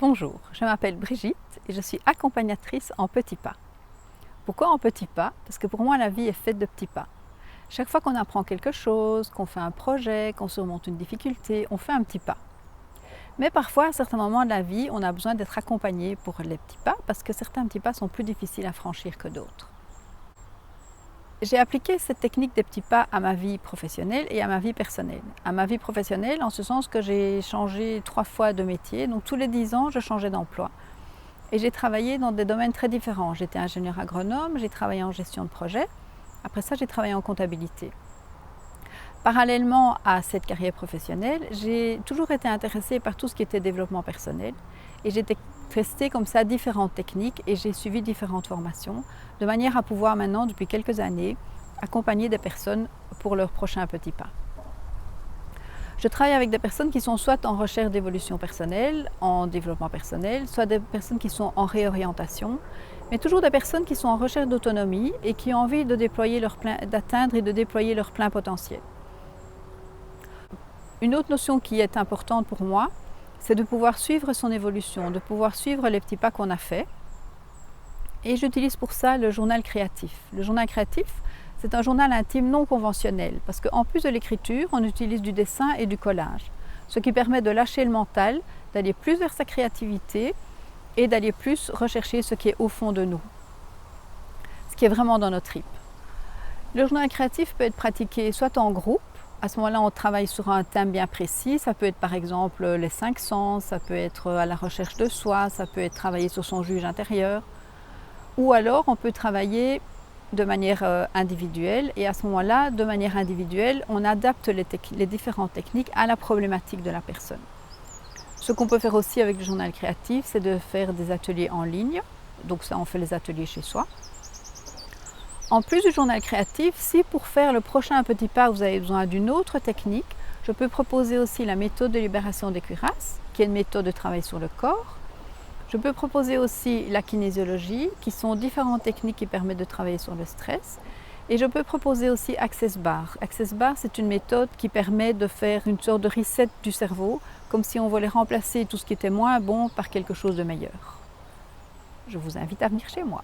Bonjour, je m'appelle Brigitte et je suis accompagnatrice en petits pas. Pourquoi en petits pas? Parce que pour moi la vie est faite de petits pas. Chaque fois qu'on apprend quelque chose, qu'on fait un projet, qu'on surmonte une difficulté, on fait un petit pas. Mais parfois, à certains moments de la vie, on a besoin d'être accompagné pour les petits pas parce que certains petits pas sont plus difficiles à franchir que d'autres. J'ai appliqué cette technique des petits pas à ma vie professionnelle et à ma vie personnelle. À ma vie professionnelle, en ce sens que j'ai changé 3 fois de métier, donc tous les 10 ans, je changeais d'emploi. Et j'ai travaillé dans des domaines très différents. J'étais ingénieur agronome, j'ai travaillé en gestion de projet. Après ça, j'ai travaillé en comptabilité. Parallèlement à cette carrière professionnelle, j'ai toujours été intéressée par tout ce qui était développement personnel. Et j'ai testé comme ça différentes techniques et j'ai suivi différentes formations, de manière à pouvoir maintenant, depuis quelques années, accompagner des personnes pour leur prochain petit pas. Je travaille avec des personnes qui sont soit en recherche d'évolution personnelle, en développement personnel, soit des personnes qui sont en réorientation, mais toujours des personnes qui sont en recherche d'autonomie et qui ont envie de d'atteindre et de déployer leur plein potentiel. Une autre notion qui est importante pour moi, c'est de pouvoir suivre son évolution, de pouvoir suivre les petits pas qu'on a faits. Et j'utilise pour ça le journal créatif. Le journal créatif, c'est un journal intime non conventionnel parce qu'en plus de l'écriture, on utilise du dessin et du collage, ce qui permet de lâcher le mental, d'aller plus vers sa créativité et d'aller plus rechercher ce qui est au fond de nous, ce qui est vraiment dans notre tripes. Le journal créatif peut être pratiqué soit en groupe, à ce moment-là on travaille sur un thème bien précis, ça peut être par exemple les 5 sens, ça peut être à la recherche de soi, ça peut être travailler sur son juge intérieur, ou alors on peut travailler de manière individuelle et à ce moment-là, de manière individuelle, on adapte les différentes techniques à la problématique de la personne. Ce qu'on peut faire aussi avec le journal créatif, c'est de faire des ateliers en ligne, donc ça on fait les ateliers chez soi. En plus du journal créatif, si pour faire le prochain petit pas vous avez besoin d'une autre technique, je peux proposer aussi la méthode de libération des cuirasses, qui est une méthode de travail sur le corps. Je peux proposer aussi la kinésiologie, qui sont différentes techniques qui permettent de travailler sur le stress. Et je peux proposer aussi Access Bar. Access Bar, c'est une méthode qui permet de faire une sorte de reset du cerveau, comme si on voulait remplacer tout ce qui était moins bon par quelque chose de meilleur. Je vous invite à venir chez moi.